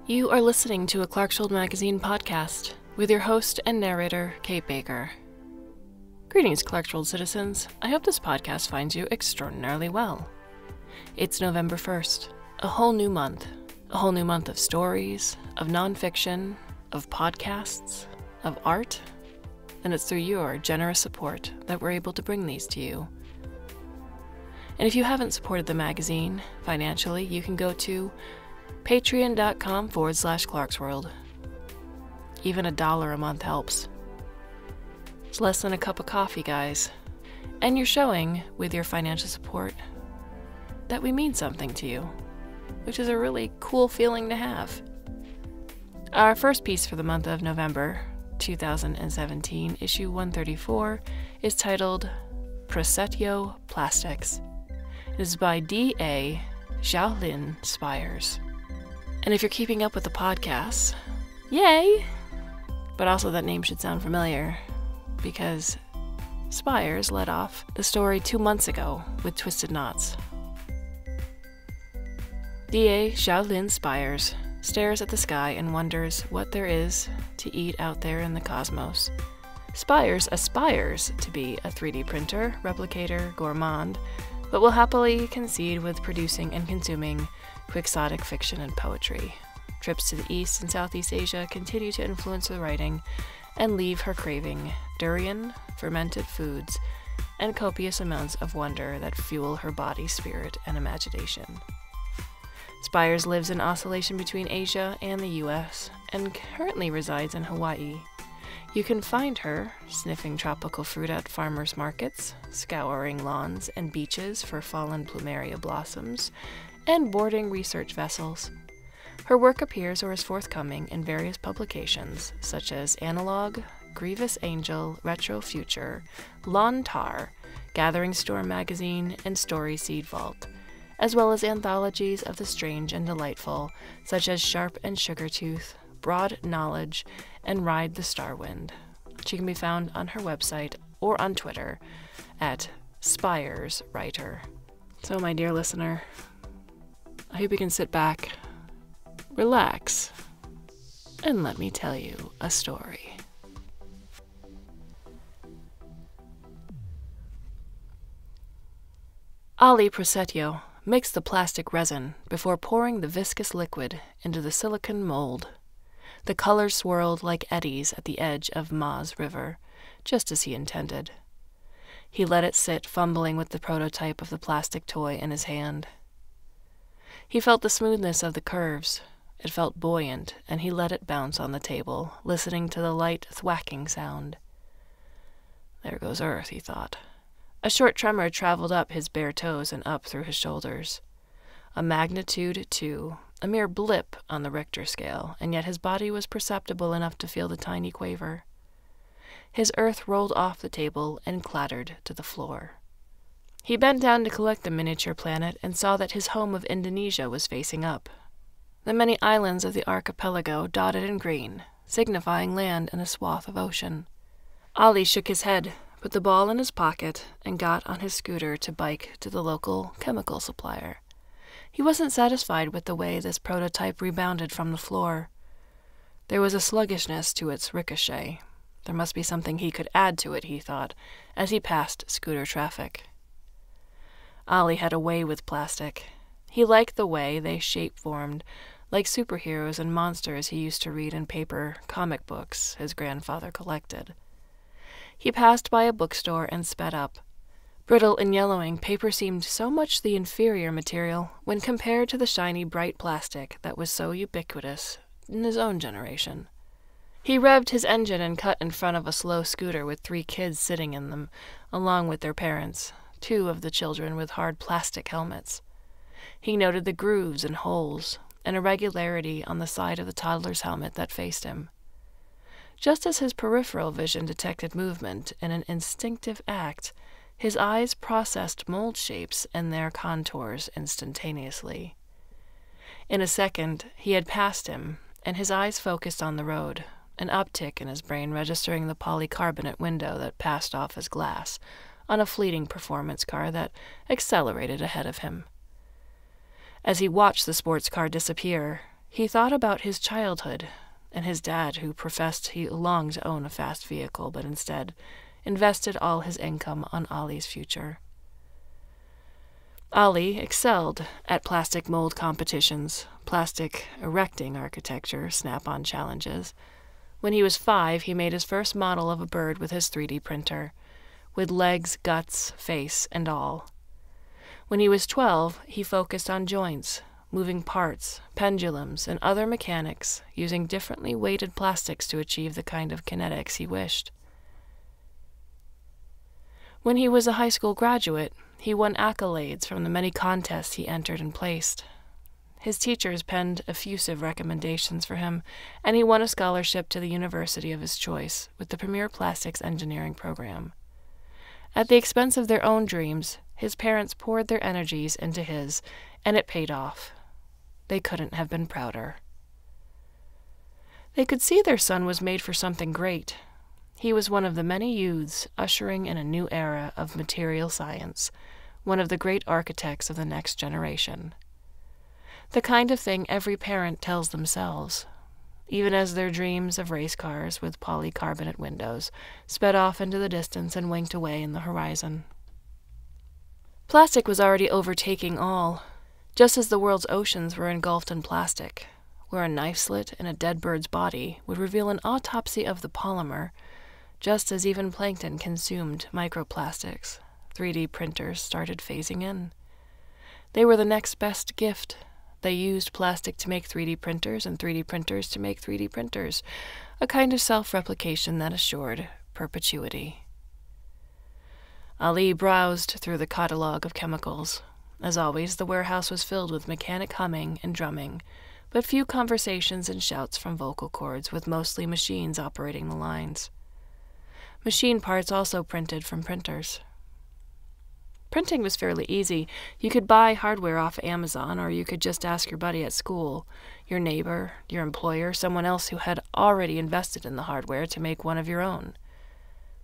You are listening to a Clarkesworld Magazine podcast with your host and narrator, Kate Baker. Greetings, Clarkesworld citizens. I hope this podcast finds you extraordinarily well. It's November 1st, a whole new month of stories, of nonfiction, of podcasts, of art, and it's through your generous support that we're able to bring these to you. And if you haven't supported the magazine financially, you can go to patreon.com/Clarkesworld. Even $1 a month helps. It's less than a cup of coffee, guys. And you're showing, with your financial support, that we mean something to you, which is a really cool feeling to have. Our first piece for the month of November 2017, issue 134, is titled Prasetyo Plastics. It is by D.A. Xiaolin Spires. And if you're keeping up with the podcasts, yay! But also that name should sound familiar, because Spires led off the story 2 months ago with Twisted Knots. D.A. Xiaolin Spires stares at the sky and wonders what there is to eat out there in the cosmos. Spires aspires to be a 3D printer, replicator, gourmand, but will happily concede with producing and consuming quixotic fiction and poetry. Trips to the East and Southeast Asia continue to influence her writing and leave her craving durian, fermented foods, and copious amounts of wonder that fuel her body, spirit, and imagination. Spires lives in oscillation between Asia and the U.S. and currently resides in Hawaii. You can find her sniffing tropical fruit at farmers markets, scouring lawns and beaches for fallen plumeria blossoms, and boarding research vessels. Her work appears or is forthcoming in various publications such as Analog, Grievous Angel, Retro Future, Lawn Tar, Gathering Storm Magazine, and Story Seed Vault, as well as anthologies of the strange and delightful such as Sharp and Sugartooth, Broad Knowledge, and Ride the Starwind. She can be found on her website or on Twitter at Spires Writer. So, my dear listener, I hope you can sit back, relax, and let me tell you a story. Ali Prasetyo mixed the plastic resin before pouring the viscous liquid into the silicon mold. The colors swirled like eddies at the edge of Ma's River, just as he intended. He let it sit, fumbling with the prototype of the plastic toy in his hand. He felt the smoothness of the curves. It felt buoyant, and he let it bounce on the table, listening to the light thwacking sound. There goes Earth, he thought. A short tremor traveled up his bare toes and up through his shoulders. A magnitude 2, a mere blip on the Richter scale, and yet his body was perceptible enough to feel the tiny quaver. His Earth rolled off the table and clattered to the floor. He bent down to collect the miniature planet and saw that his home of Indonesia was facing up. The many islands of the archipelago dotted in green, signifying land in a swath of ocean. Ali shook his head, put the ball in his pocket, and got on his scooter to bike to the local chemical supplier. He wasn't satisfied with the way this prototype rebounded from the floor. There was a sluggishness to its ricochet. There must be something he could add to it, he thought, as he passed scooter traffic. Ali had a way with plastic. He liked the way they shape-formed, like superheroes and monsters he used to read in paper comic books his grandfather collected. He passed by a bookstore and sped up. Brittle and yellowing, paper seemed so much the inferior material when compared to the shiny, bright plastic that was so ubiquitous in his own generation. He revved his engine and cut in front of a slow scooter with 3 kids sitting in them, along with their parents, 2 of the children with hard plastic helmets. He noted the grooves and holes, an irregularity on the side of the toddler's helmet that faced him. Just as his peripheral vision detected movement in an instinctive act, his eyes processed mold shapes and their contours instantaneously. In a second, he had passed him, and his eyes focused on the road, an uptick in his brain registering the polycarbonate window that passed off as glass on a fleeting performance car that accelerated ahead of him. As he watched the sports car disappear, He thought about his childhood and his dad, who professed he longed to own a fast vehicle, but instead invested all his income on Ali's future. Ali excelled at plastic mold competitions, plastic erecting architecture, snap-on challenges. When he was 5, he made his first model of a bird with his 3D printer, with legs, guts, face, and all. When he was 12, he focused on joints, moving parts, pendulums, and other mechanics, using differently weighted plastics to achieve the kind of kinetics he wished. When he was a high school graduate, he won accolades from the many contests he entered and placed. His teachers penned effusive recommendations for him, and he won a scholarship to the university of his choice with the premier plastics engineering program. At the expense of their own dreams, his parents poured their energies into his, and it paid off. They couldn't have been prouder. They could see their son was made for something great. He was one of the many youths ushering in a new era of material science, one of the great architects of the next generation. The kind of thing every parent tells themselves, even as their dreams of race cars with polycarbonate windows sped off into the distance and winked away in the horizon. Plastic was already overtaking all, just as the world's oceans were engulfed in plastic, where a knife slit in a dead bird's body would reveal an autopsy of the polymer, just as even plankton consumed microplastics. 3D printers started phasing in. They were the next best gift. They used plastic to make 3D printers and 3D printers to make 3D printers, a kind of self-replication that assured perpetuity. Ali browsed through the catalog of chemicals. As always, the warehouse was filled with mechanic humming and drumming, but few conversations and shouts from vocal cords, with mostly machines operating the lines. Machine parts also printed from printers. Printing was fairly easy. You could buy hardware off Amazon, or you could just ask your buddy at school, your neighbor, your employer, someone else who had already invested in the hardware to make one of your own.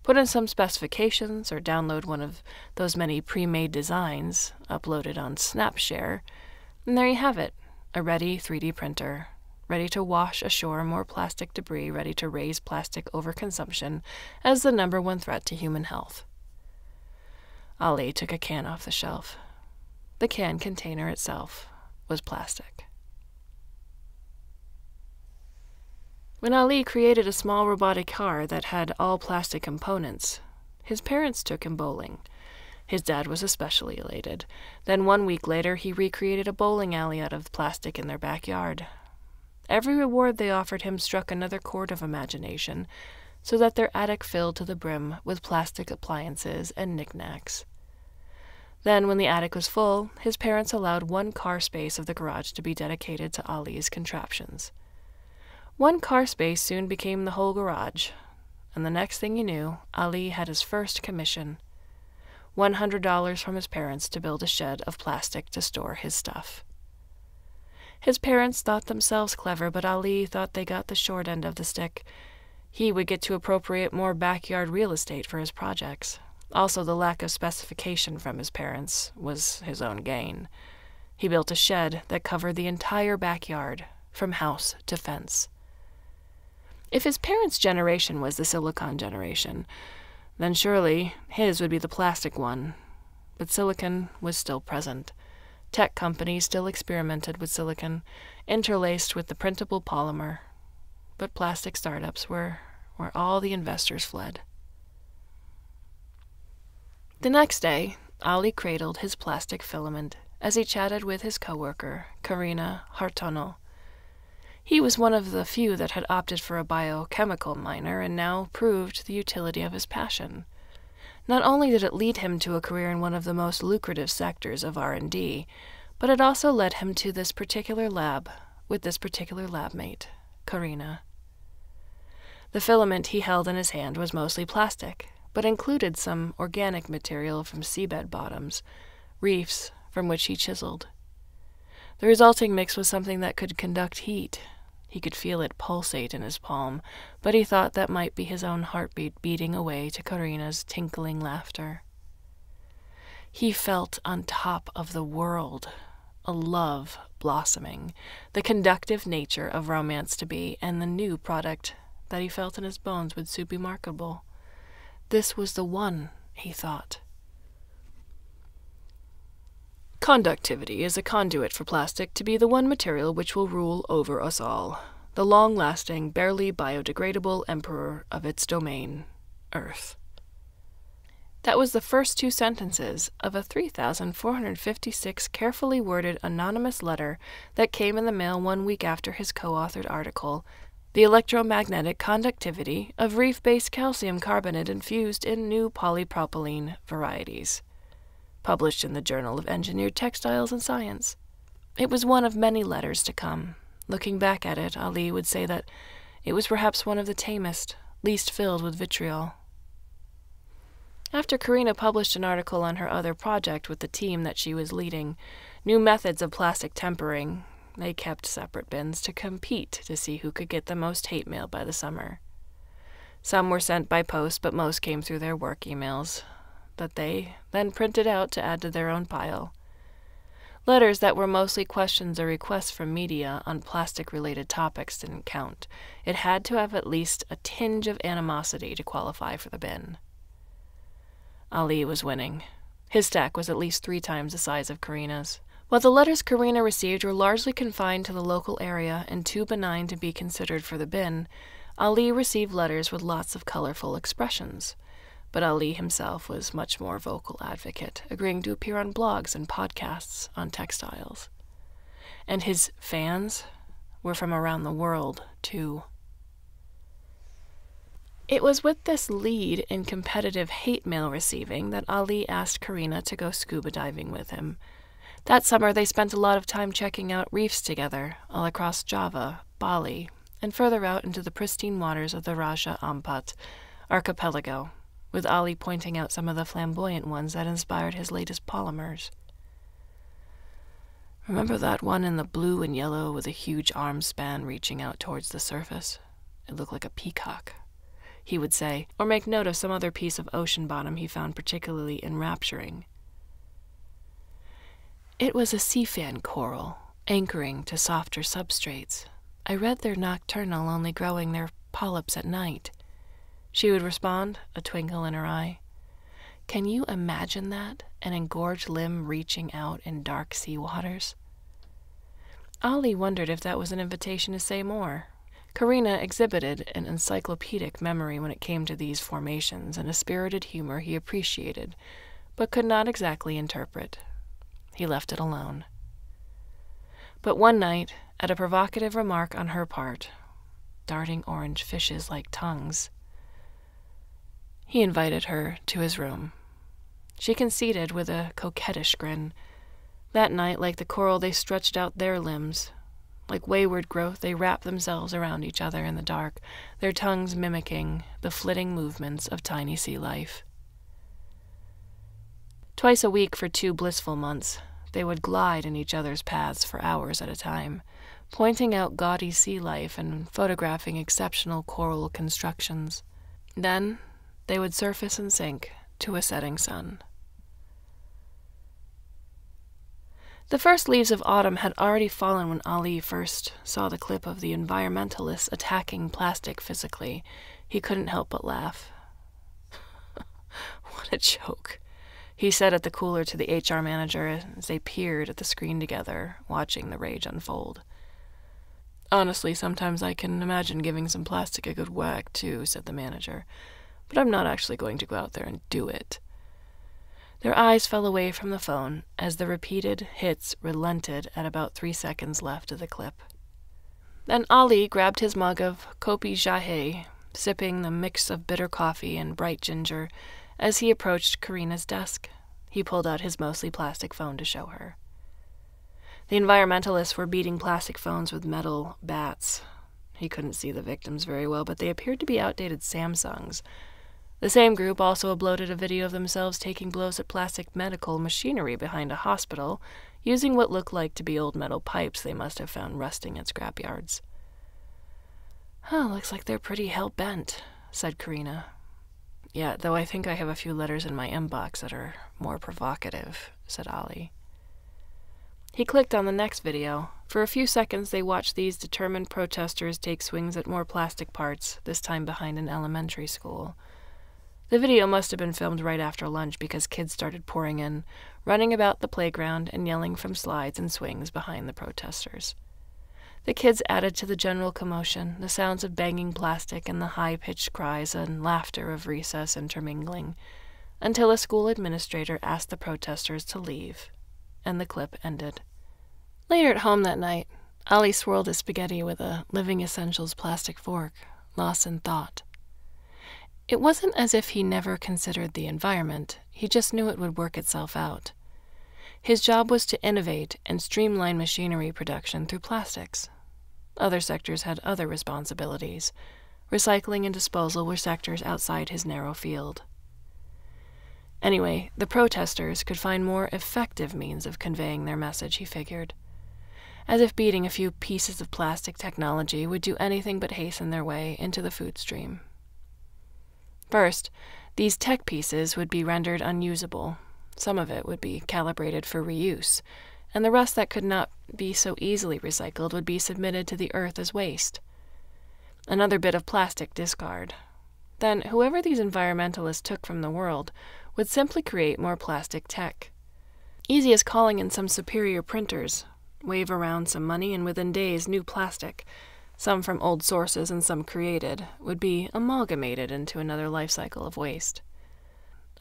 Put in some specifications or download one of those many pre-made designs uploaded on Snapshare, and there you have it, a ready 3D printer, ready to wash ashore more plastic debris, ready to raise plastic overconsumption as the #1 threat to human health. Ali took a can off the shelf. The can container itself was plastic. When Ali created a small robotic car that had all plastic components, his parents took him bowling. His dad was especially elated. Then 1 week later, he recreated a bowling alley out of plastic in their backyard. Every reward they offered him struck another chord of imagination, so that their attic filled to the brim with plastic appliances and knickknacks. Then, when the attic was full, his parents allowed one car space of the garage to be dedicated to Ali's contraptions. One car space soon became the whole garage, and the next thing you knew, Ali had his first commission, $100 from his parents to build a shed of plastic to store his stuff. His parents thought themselves clever, but Ali thought they got the short end of the stick. He would get to appropriate more backyard real estate for his projects. Also, the lack of specification from his parents was his own gain. He built a shed that covered the entire backyard, from house to fence. If his parents' generation was the silicon generation, then surely his would be the plastic one. But silicon was still present. Tech companies still experimented with silicon, interlaced with the printable polymer. But plastic startups were where all the investors fled. The next day, Ali cradled his plastic filament as he chatted with his coworker, Karina Hartonel. He was one of the few that had opted for a biochemical minor and now proved the utility of his passion. Not only did it lead him to a career in one of the most lucrative sectors of R&D, but it also led him to this particular lab with this particular lab mate, Karina. The filament he held in his hand was mostly plastic, but included some organic material from seabed bottoms, reefs from which he chiseled. The resulting mix was something that could conduct heat. He could feel it pulsate in his palm, but he thought that might be his own heartbeat beating away to Karina's tinkling laughter. He felt on top of the world, a love blossoming, the conductive nature of romance to be, and the new product that he felt in his bones would soon be marketable. This was the one, he thought. Conductivity is a conduit for plastic to be the one material which will rule over us all, the long-lasting, barely biodegradable emperor of its domain, Earth. That was the first two sentences of a 3,456 carefully worded anonymous letter that came in the mail 1 week after his co-authored article, The Electromagnetic Conductivity of Reef-Based Calcium Carbonate Infused in New Polypropylene Varieties, published in the Journal of Engineered Textiles and Science. It was one of many letters to come. Looking back at it, Ali would say that it was perhaps one of the tamest, least filled with vitriol. After Karina published an article on her other project with the team that she was leading, New Methods of Plastic Tempering, they kept separate bins to compete to see who could get the most hate mail by the summer. Some were sent by post, but most came through their work emails, that they then printed out to add to their own pile. Letters that were mostly questions or requests from media on plastic-related topics didn't count. It had to have at least a tinge of animosity to qualify for the bin. Ali was winning. His stack was at least 3 times the size of Karina's. While the letters Karina received were largely confined to the local area and too benign to be considered for the bin, Ali received letters with lots of colorful expressions. But Ali himself was much more vocal advocate, agreeing to appear on blogs and podcasts on textiles. And his fans were from around the world, too. It was with this lead in competitive hate mail receiving that Ali asked Karina to go scuba diving with him. That summer they spent a lot of time checking out reefs together, all across Java, Bali, and further out into the pristine waters of the Raja Ampat archipelago, with Ali pointing out some of the flamboyant ones that inspired his latest polymers. "Remember that one in the blue and yellow with a huge arm span reaching out towards the surface? It looked like a peacock," he would say, or make note of some other piece of ocean bottom he found particularly enrapturing. "It was a sea fan coral, anchoring to softer substrates. I read they're nocturnal, only growing their polyps at night," she would respond, a twinkle in her eye. Can you imagine that? An engorged limb reaching out in dark sea waters? Ali wondered if that was an invitation to say more. Karina exhibited an encyclopedic memory when it came to these formations and a spirited humor he appreciated, but could not exactly interpret. He left it alone. But one night, at a provocative remark on her part, darting orange fishes like tongues, he invited her to his room. She conceded with a coquettish grin. That night, like the coral, they stretched out their limbs. Like wayward growth, they wrapped themselves around each other in the dark, their tongues mimicking the flitting movements of tiny sea life. Twice a week for 2 blissful months, they would glide in each other's paths for hours at a time, pointing out gaudy sea life and photographing exceptional coral constructions. Then they would surface and sink to a setting sun. The first leaves of autumn had already fallen when Ali first saw the clip of the environmentalists attacking plastic physically. He couldn't help but laugh. "What a joke," he said at the cooler to the HR manager as they peered at the screen together, watching the rage unfold. "Honestly, sometimes I can imagine giving some plastic a good whack, too," said the manager. "But I'm not actually going to go out there and do it." Their eyes fell away from the phone as the repeated hits relented at about 3 seconds left of the clip. Then Ali grabbed his mug of kopi jahe, sipping the mix of bitter coffee and bright ginger. As he approached Karina's desk, he pulled out his mostly plastic phone to show her. The environmentalists were beating plastic phones with metal bats. He couldn't see the victims very well, but they appeared to be outdated Samsungs. The same group also uploaded a video of themselves taking blows at plastic medical machinery behind a hospital, using what looked like to be old metal pipes they must have found rusting at scrapyards. Looks like they're pretty hell-bent," said Karina. "Yeah, though I think I have a few letters in my inbox that are more provocative," said Ali. He clicked on the next video. For a few seconds, they watched these determined protesters take swings at more plastic parts, this time behind an elementary school. The video must have been filmed right after lunch because kids started pouring in, running about the playground and yelling from slides and swings behind the protesters. The kids added to the general commotion, the sounds of banging plastic and the high-pitched cries and laughter of recess intermingling, until a school administrator asked the protesters to leave, and the clip ended. Later at home that night, Ali swirled his spaghetti with a Living Essentials plastic fork, lost in thought. It wasn't as if he never considered the environment, he just knew it would work itself out. His job was to innovate and streamline machinery production through plastics. Other sectors had other responsibilities. Recycling and disposal were sectors outside his narrow field. Anyway, the protesters could find more effective means of conveying their message, he figured. As if beating a few pieces of plastic technology would do anything but hasten their way into the food stream. First, these tech pieces would be rendered unusable. Some of it would be calibrated for reuse, and the rest that could not be so easily recycled would be submitted to the earth as waste. Another bit of plastic discard. Then, whoever these environmentalists took from the world would simply create more plastic tech. Easy as calling in some superior printers, wave around some money, and within days new plastic, some from old sources and some created, would be amalgamated into another life cycle of waste.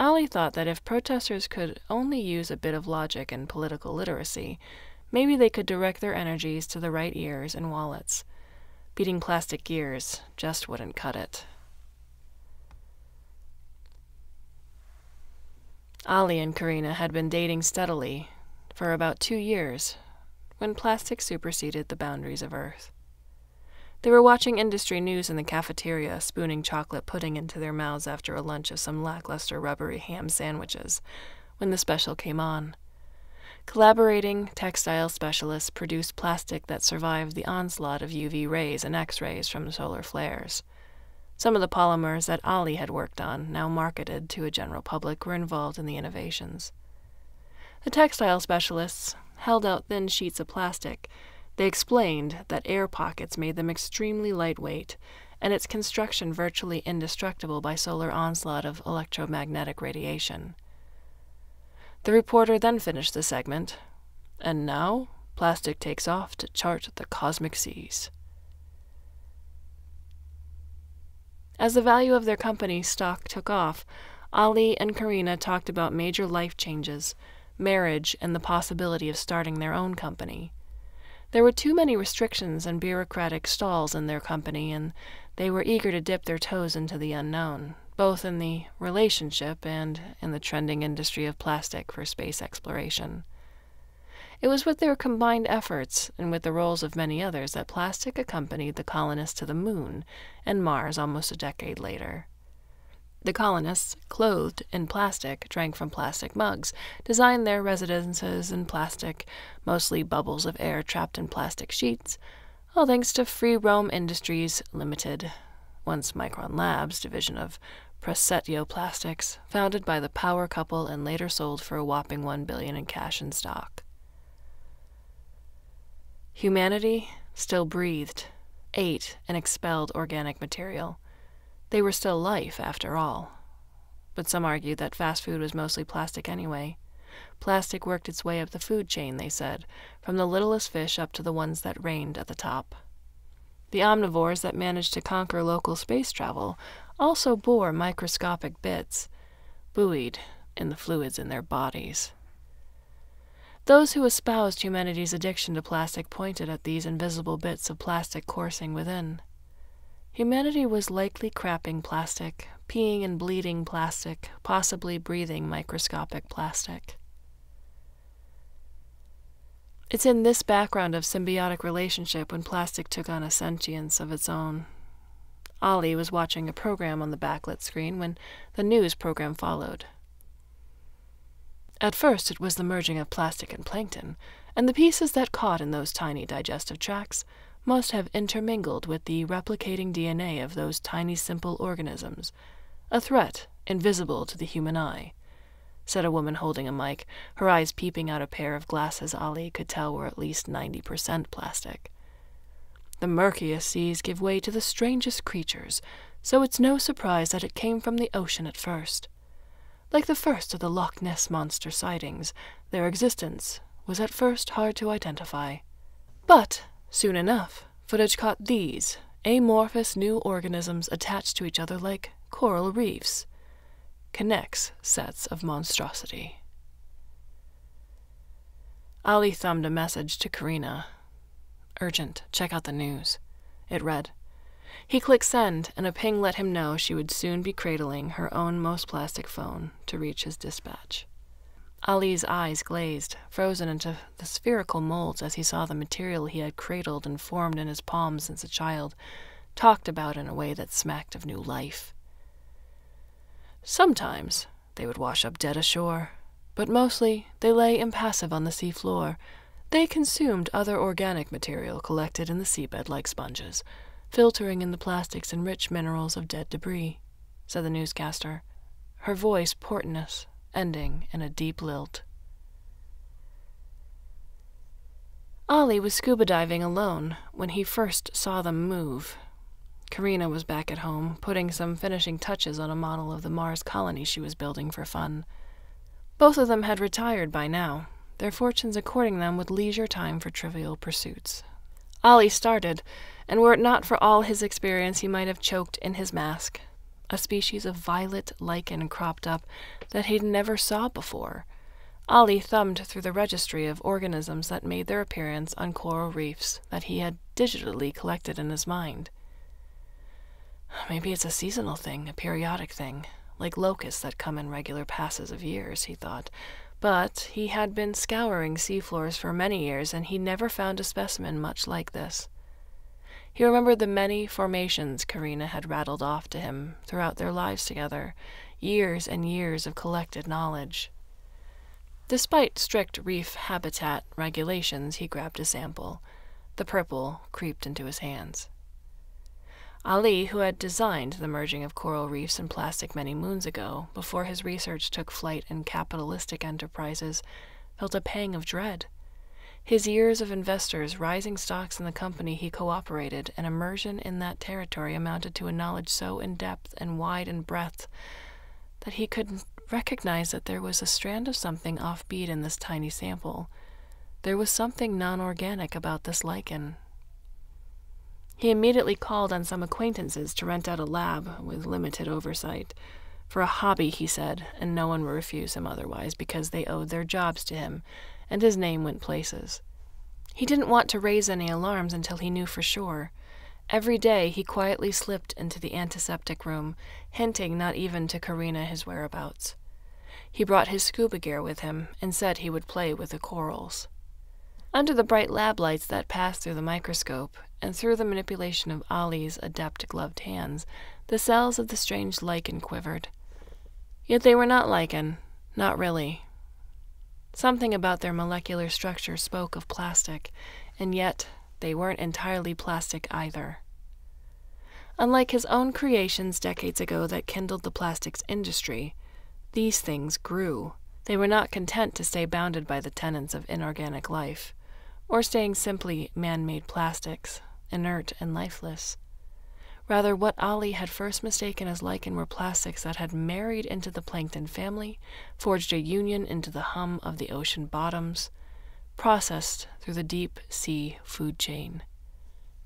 Ali thought that if protesters could only use a bit of logic and political literacy, maybe they could direct their energies to the right ears and wallets. Beating plastic gears just wouldn't cut it. Ali and Karina had been dating steadily for about 2 years when plastic superseded the boundaries of Earth. They were watching industry news in the cafeteria, spooning chocolate pudding into their mouths after a lunch of some lackluster rubbery ham sandwiches, when the special came on. Collaborating textile specialists produced plastic that survived the onslaught of UV rays and X-rays from solar flares. Some of the polymers that Ali had worked on, now marketed to a general public, were involved in the innovations. The textile specialists held out thin sheets of plastic. They explained that air pockets made them extremely lightweight, and its construction virtually indestructible by solar onslaught of electromagnetic radiation. The reporter then finished the segment, and now plastic takes off to chart the cosmic seas. As the value of their company's stock took off, Ali and Karina talked about major life changes, marriage, and the possibility of starting their own company. There were too many restrictions and bureaucratic stalls in their company, and they were eager to dip their toes into the unknown, both in the relationship and in the trending industry of plastic for space exploration. It was with their combined efforts, and with the roles of many others, that plastic accompanied the colonists to the Moon and Mars almost a decade later. The colonists, clothed in plastic, drank from plastic mugs, designed their residences in plastic, mostly bubbles of air trapped in plastic sheets, all thanks to Free Roam Industries Limited, once Micron Labs division of Prasetyo Plastics, founded by the power couple and later sold for a whopping $1 billion in cash and stock. Humanity still breathed, ate, and expelled organic material. They were still life, after all. But some argued that fast food was mostly plastic anyway. Plastic worked its way up the food chain, they said, from the littlest fish up to the ones that reigned at the top. The omnivores that managed to conquer local space travel also bore microscopic bits, buoyed in the fluids in their bodies. Those who espoused humanity's addiction to plastic pointed at these invisible bits of plastic coursing within. Humanity was likely crapping plastic, peeing and bleeding plastic, possibly breathing microscopic plastic. It's in this background of symbiotic relationship when plastic took on a sentience of its own. Ali was watching a program on the backlit screen when the news program followed. At first it was the merging of plastic and plankton, and the pieces that caught in those tiny digestive tracts must have intermingled with the replicating DNA of those tiny simple organisms, a threat invisible to the human eye. said a woman holding a mic, her eyes peeping out a pair of glasses Ali could tell were at least 90% plastic. "The murkiest seas give way to the strangest creatures, so it's no surprise that it came from the ocean at first. Like the first of the Loch Ness Monster sightings, their existence was at first hard to identify. But, soon enough, footage caught these amorphous new organisms attached to each other like coral reefs. Connects sets of monstrosity." Ali thumbed a message to Karina. "Urgent, check out the news," it read. He clicked send, and a ping let him know she would soon be cradling her own most plastic phone to reach his dispatch. Ali's eyes glazed, frozen into the spherical molds as he saw the material he had cradled and formed in his palms since a child, talked about in a way that smacked of new life. Sometimes they would wash up dead ashore, but mostly they lay impassive on the seafloor. They consumed other organic material collected in the seabed like sponges, filtering in the plastics and rich minerals of dead debris, said the newscaster, her voice portentous, ending in a deep lilt. Ali was scuba diving alone when he first saw them move. Karina was back at home, putting some finishing touches on a model of the Mars colony she was building for fun. Both of them had retired by now, their fortunes according them with leisure time for trivial pursuits. Ali started, and were it not for all his experience he might have choked in his mask. A species of violet lichen cropped up that he'd never saw before. Ali thumbed through the registry of organisms that made their appearance on coral reefs that he had digitally collected in his mind. Maybe it's a seasonal thing, a periodic thing, like locusts that come in regular passes of years, he thought. But he had been scouring seafloors for many years, and he never found a specimen much like this. He remembered the many formations Karina had rattled off to him throughout their lives together, years and years of collected knowledge. Despite strict reef habitat regulations, he grabbed a sample. The purple creeped into his hands. Ali, who had designed the merging of coral reefs and plastic many moons ago, before his research took flight in capitalistic enterprises, felt a pang of dread. His years of investors, rising stocks in the company he cooperated, and immersion in that territory amounted to a knowledge so in-depth and wide in breadth that he could recognize that there was a strand of something offbeat in this tiny sample. There was something non-organic about this lichen. He immediately called on some acquaintances to rent out a lab with limited oversight. For a hobby, he said, and no one would refuse him otherwise because they owed their jobs to him, and his name went places. He didn't want to raise any alarms until he knew for sure. Every day he quietly slipped into the antiseptic room, hinting not even to Karina his whereabouts. He brought his scuba gear with him and said he would play with the corals. Under the bright lab lights that passed through the microscope, and through the manipulation of Ali's adept gloved hands, the cells of the strange lichen quivered. Yet they were not lichen, not really. Something about their molecular structure spoke of plastic, and yet they weren't entirely plastic either. Unlike his own creations decades ago that kindled the plastics industry, these things grew. They were not content to stay bounded by the tenets of inorganic life, or staying simply man-made plastics, inert and lifeless. Rather, what Ali had first mistaken as lichen were plastics that had married into the plankton family, forged a union into the hum of the ocean bottoms, processed through the deep sea food chain.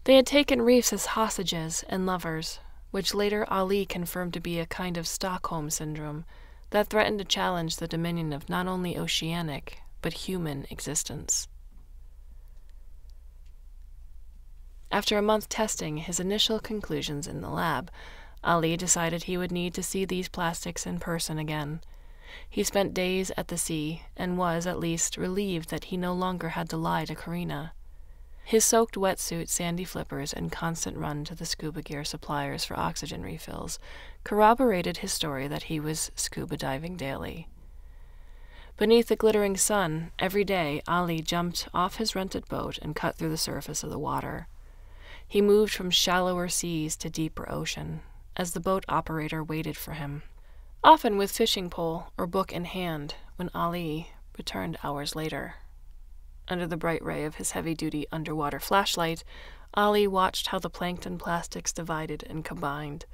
They had taken reefs as hostages and lovers, which later Ali confirmed to be a kind of Stockholm syndrome that threatened to challenge the dominion of not only oceanic, but human existence. After a month testing his initial conclusions in the lab, Ali decided he would need to see these plastics in person again. He spent days at the sea, and was, at least, relieved that he no longer had to lie to Karina. His soaked wetsuit, sandy flippers, and constant run to the scuba gear suppliers for oxygen refills corroborated his story that he was scuba diving daily. Beneath the glittering sun, every day Ali jumped off his rented boat and cut through the surface of the water. He moved from shallower seas to deeper ocean, as the boat operator waited for him. often with fishing pole or book in hand when Ali returned hours later. Under the bright ray of his heavy-duty underwater flashlight, Ali watched how the plankton plastics divided and combined.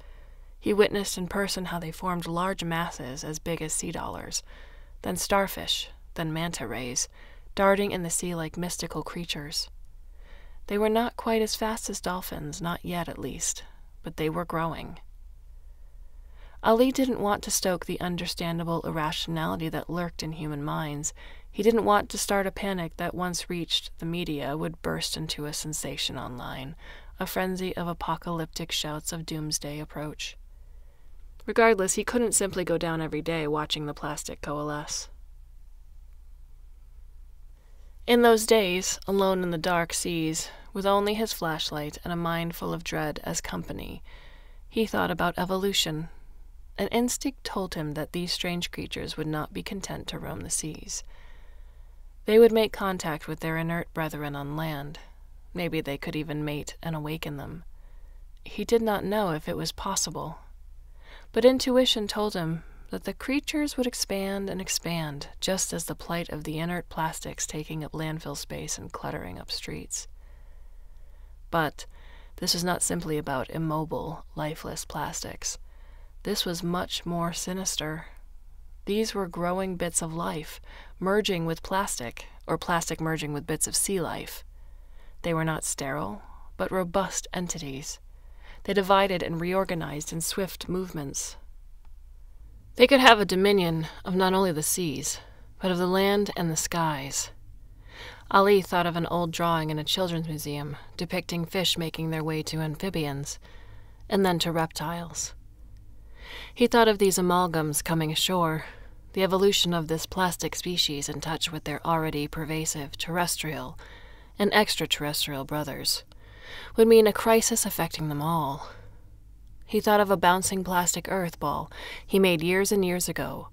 He witnessed in person how they formed large masses as big as sea dollars, then starfish, then manta rays, darting in the sea like mystical creatures. They were not quite as fast as dolphins, not yet at least, but they were growing. Ali didn't want to stoke the understandable irrationality that lurked in human minds. He didn't want to start a panic that once reached the media would burst into a sensation online, a frenzy of apocalyptic shouts of doomsday approach. Regardless, he couldn't simply go down every day watching the plastic coalesce. In those days, alone in the dark seas, with only his flashlight and a mind full of dread as company, he thought about evolution. An instinct told him that these strange creatures would not be content to roam the seas. They would make contact with their inert brethren on land. Maybe they could even mate and awaken them. He did not know if it was possible, but intuition told him that the creatures would expand and expand, just as the plight of the inert plastics taking up landfill space and cluttering up streets. But this was not simply about immobile, lifeless plastics. This was much more sinister. These were growing bits of life, merging with plastic, or plastic merging with bits of sea life. They were not sterile, but robust entities. They divided and reorganized in swift movements. They could have a dominion of not only the seas, but of the land and the skies. Ali thought of an old drawing in a children's museum depicting fish making their way to amphibians, and then to reptiles. He thought of these amalgams coming ashore, the evolution of this plastic species in touch with their already pervasive terrestrial and extraterrestrial brothers would mean a crisis affecting them all. He thought of a bouncing plastic earth ball he made years and years ago,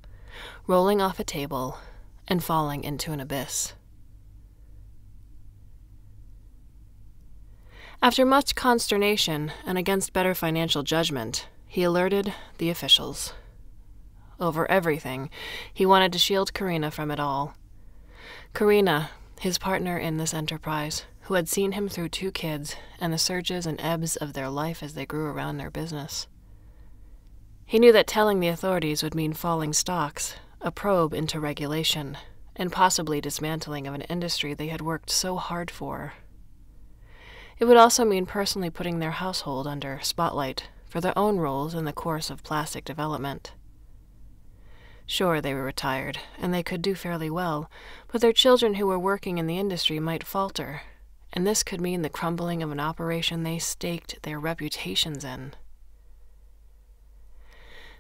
rolling off a table and falling into an abyss. After much consternation and against better financial judgment, he alerted the officials. Over everything, he wanted to shield Karina from it all. Karina, his partner in this enterprise, who had seen him through 2 kids and the surges and ebbs of their life as they grew around their business. He knew that telling the authorities would mean falling stocks, a probe into regulation, and possibly dismantling of an industry they had worked so hard for. It would also mean personally putting their household under spotlight for their own roles in the course of plastic development. Sure, they were retired, and they could do fairly well, but their children who were working in the industry might falter, and this could mean the crumbling of an operation they staked their reputations in.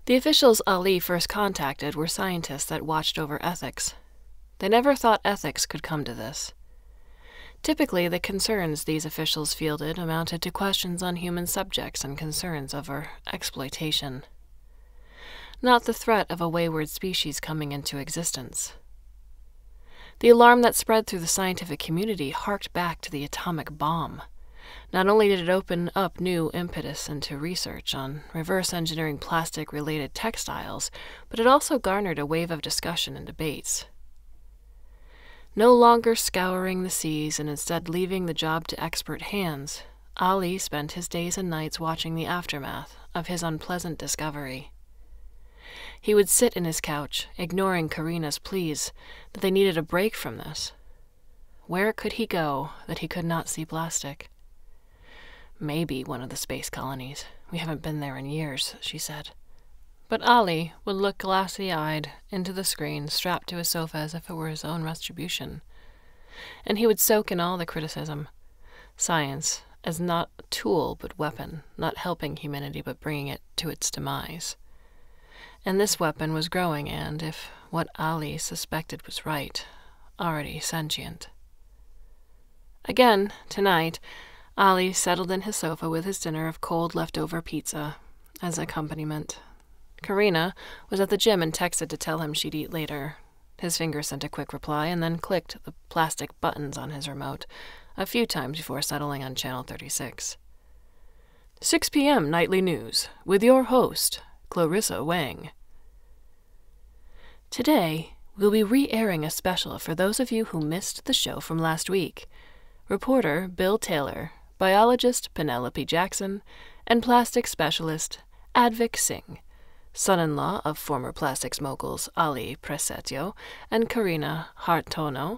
The officials Ali first contacted were scientists that watched over ethics. They never thought ethics could come to this. Typically, the concerns these officials fielded amounted to questions on human subjects and concerns over exploitation, not the threat of a wayward species coming into existence. The alarm that spread through the scientific community harked back to the atomic bomb. Not only did it open up new impetus into research on reverse engineering plastic-related textiles, but it also garnered a wave of discussion and debates. No longer scouring the seas and instead leaving the job to expert hands, Ali spent his days and nights watching the aftermath of his unpleasant discovery. He would sit in his couch, ignoring Karina's pleas that they needed a break from this. Where could he go that he could not see plastic? Maybe one of the space colonies. We haven't been there in years, she said. But Ali would look glassy-eyed into the screen strapped to his sofa as if it were his own retribution. And he would soak in all the criticism. Science as not a tool but weapon, not helping humanity but bringing it to its demise. And this weapon was growing and, if what Ali suspected was right, already sentient. Again, tonight, Ali settled in his sofa with his dinner of cold leftover pizza as accompaniment. Karina was at the gym and texted to tell him she'd eat later. His finger sent a quick reply and then clicked the plastic buttons on his remote a few times before settling on Channel 36. 6 p.m. Nightly News with your host, Clarissa Wang. Today, we'll be re-airing a special for those of you who missed the show from last week. Reporter Bill Taylor, biologist Penelope Jackson, and plastic specialist Advik Singh, son-in-law of former plastics moguls Ali Prasetyo and Karina Hartono,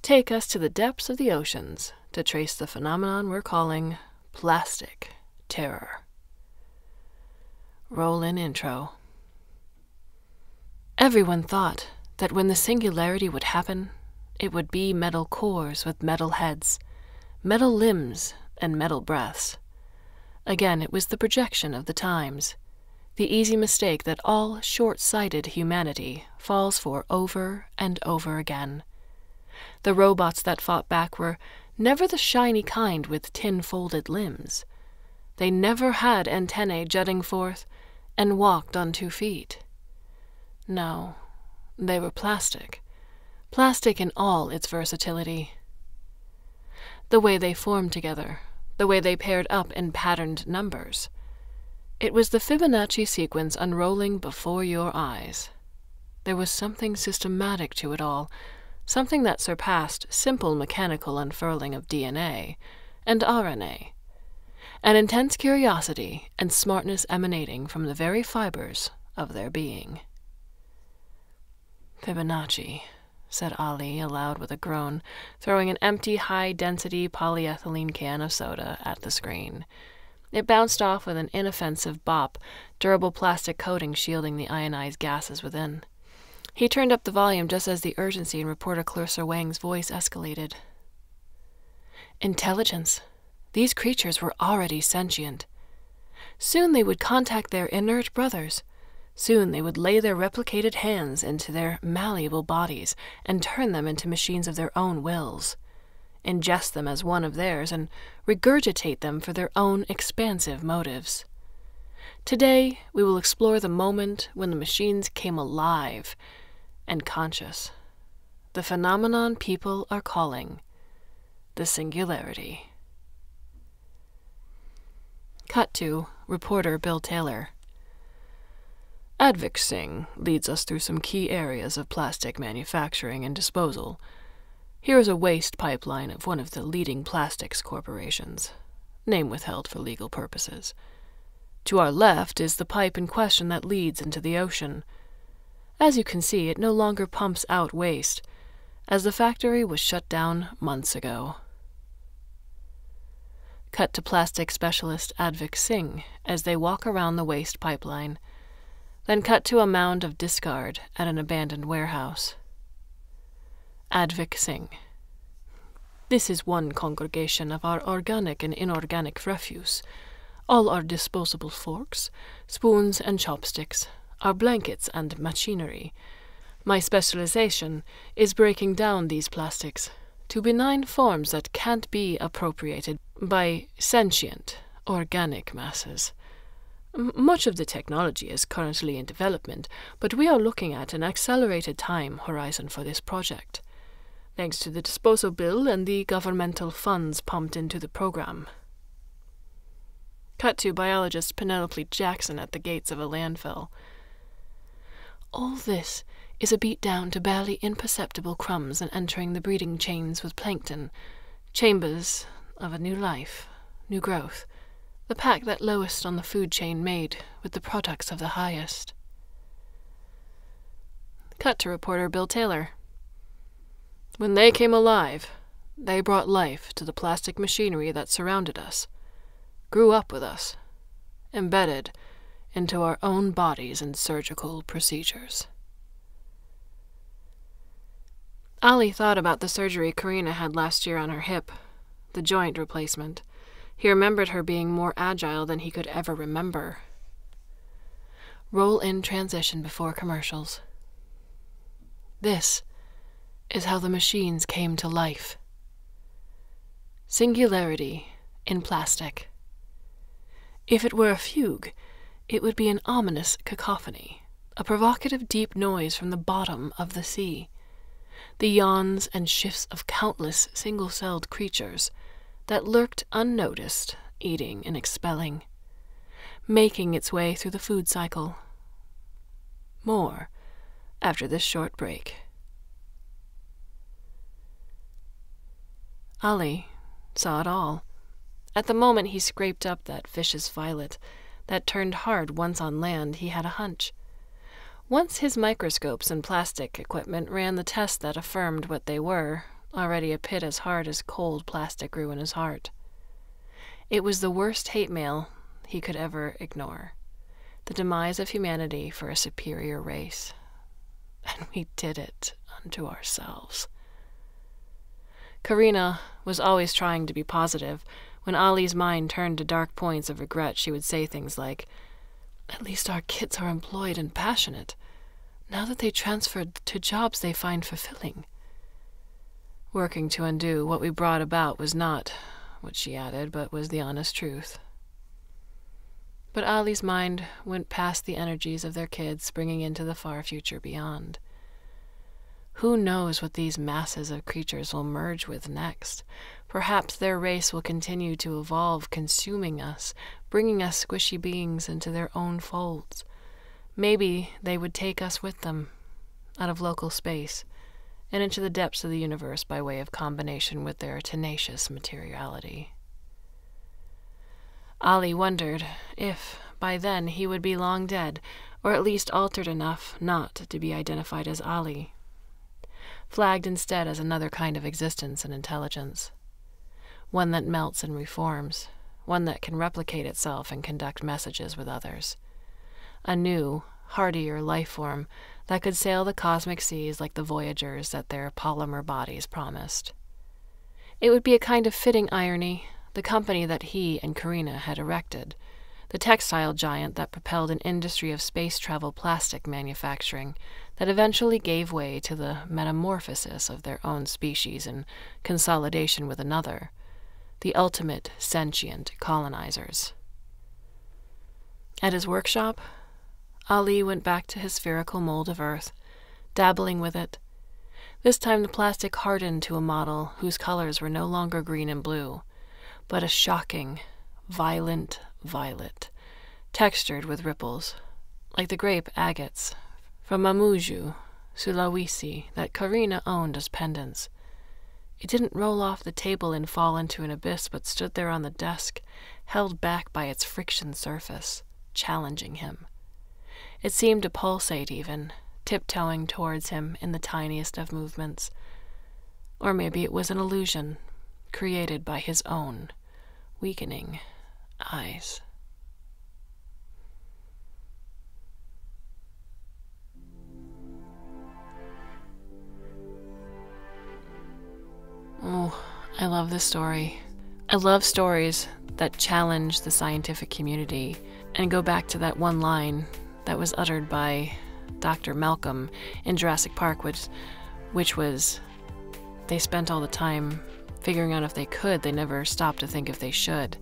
take us to the depths of the oceans to trace the phenomenon we're calling plastic terror. Roll in intro. Everyone thought that when the singularity would happen, it would be metal cores with metal heads, metal limbs, and metal breaths. Again, it was the projection of the times, the easy mistake that all short-sighted humanity falls for over and over again. The robots that fought back were never the shiny kind with tin-folded limbs. They never had antennae jutting forth and walked on 2 feet. No, they were plastic. Plastic in all its versatility. The way they formed together, the way they paired up in patterned numbers. It was the Fibonacci sequence unrolling before your eyes. There was something systematic to it all, something that surpassed simple mechanical unfurling of DNA and RNA, an intense curiosity and smartness emanating from the very fibers of their being. Fibonacci, said Ali aloud with a groan, throwing an empty, high-density polyethylene can of soda at the screen. It bounced off with an inoffensive bop, durable plastic coating shielding the ionized gases within. He turned up the volume just as the urgency in reporter Clarissa Wang's voice escalated. Intelligence. These creatures were already sentient. Soon they would contact their inert brothers. Soon they would lay their replicated hands into their malleable bodies and turn them into machines of their own wills, ingest them as one of theirs, and regurgitate them for their own expansive motives. Today, we will explore the moment when the machines came alive and conscious, the phenomenon people are calling the singularity. Cut to reporter Bill Taylor. Advik Singh leads us through some key areas of plastic manufacturing and disposal. Here is a waste pipeline of one of the leading plastics corporations, name withheld for legal purposes. To our left is the pipe in question that leads into the ocean. As you can see, it no longer pumps out waste, as the factory was shut down months ago. Cut to plastic specialist Advik Singh as they walk around the waste pipeline. Then cut to a mound of discard at an abandoned warehouse. Advik Singh. This is one congregation of our organic and inorganic refuse. All our disposable forks, spoons, and chopsticks, our blankets and machinery. My specialization is breaking down these plastics to benign forms that can't be appropriated by sentient, organic masses. Much of the technology is currently in development, but we are looking at an accelerated time horizon for this project, thanks to the disposal bill and the governmental funds pumped into the program. Cut to biologist Penelope Jackson at the gates of a landfill. All this is a beat down to barely imperceptible crumbs and entering the breeding chains with plankton, chambers of a new life, new growth, the pack that lowest on the food chain made with the products of the highest. Cut to reporter Bill Taylor. When they came alive, they brought life to the plastic machinery that surrounded us, grew up with us, embedded into our own bodies and surgical procedures. Ali thought about the surgery Karina had last year on her hip, the joint replacement. He remembered her being more agile than he could ever remember. Roll in transition before commercials. This is how the machines came to life. Singularity in plastic. If it were a fugue, it would be an ominous cacophony, a provocative deep noise from the bottom of the sea. The yawns and shifts of countless single-celled creatures that lurked unnoticed, eating and expelling, making its way through the food cycle. More, after this short break. Ali saw it all. At the moment he scraped up that fish's fillet that turned hard once on land, he had a hunch. Once his microscopes and plastic equipment ran the test that affirmed what they were, already a pit as hard as cold plastic grew in his heart. It was the worst hate mail he could ever ignore. The demise of humanity for a superior race. And we did it unto ourselves. Karina was always trying to be positive. When Ali's mind turned to dark points of regret, she would say things like, "At least our kids are employed and passionate. Now that they transferred to jobs they find fulfilling." Working to undo what we brought about was not what she added, but was the honest truth. But Ali's mind went past the energies of their kids springing into the far future beyond. Who knows what these masses of creatures will merge with next? Perhaps their race will continue to evolve, consuming us, bringing us squishy beings into their own folds. Maybe they would take us with them, out of local space, and into the depths of the universe by way of combination with their tenacious materiality. Ali wondered if, by then, he would be long dead, or at least altered enough not to be identified as Ali, flagged instead as another kind of existence and intelligence, one that melts and reforms, one that can replicate itself and conduct messages with others, a new, hardier life form that could sail the cosmic seas like the voyagers that their polymer bodies promised. It would be a kind of fitting irony, the company that he and Karina had erected, the textile giant that propelled an industry of space travel plastic manufacturing that eventually gave way to the metamorphosis of their own species and consolidation with another, the ultimate sentient colonizers. At his workshop, Ali went back to his spherical mold of earth, dabbling with it. This time the plastic hardened to a model whose colors were no longer green and blue, but a shocking, violent violet, textured with ripples, like the grape agates from Mamuju, Sulawesi, that Karina owned as pendants. It didn't roll off the table and fall into an abyss, but stood there on the desk, held back by its friction surface, challenging him. It seemed to pulsate even, tiptoeing towards him in the tiniest of movements. Or maybe it was an illusion, created by his own weakening eyes. Oh, I love this story. I love stories that challenge the scientific community and go back to that one line that was uttered by Dr. Malcolm in Jurassic Park, which was, they spent all the time figuring out if they could, they never stopped to think if they should.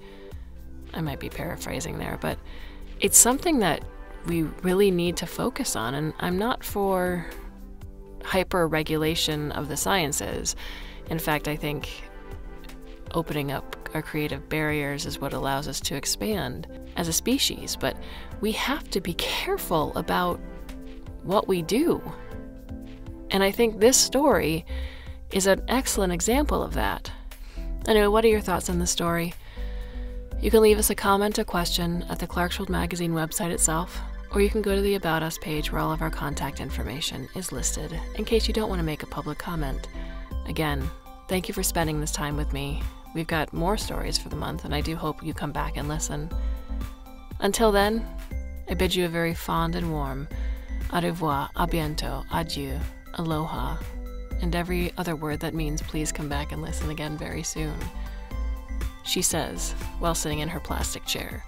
I might be paraphrasing there, but it's something that we really need to focus on, and I'm not for hyper-regulation of the sciences. In fact, I think opening up our creative barriers is what allows us to expand as a species, but we have to be careful about what we do. And I think this story is an excellent example of that. Anyway, what are your thoughts on the story? You can leave us a comment or question at the Clarkesworld Magazine website itself, or you can go to the About Us page where all of our contact information is listed, in case you don't want to make a public comment. Again, thank you for spending this time with me. We've got more stories for the month, and I do hope you come back and listen. Until then, I bid you a very fond and warm au revoir, a bientôt, adieu, aloha, and every other word that means please come back and listen again very soon. She says, while sitting in her plastic chair,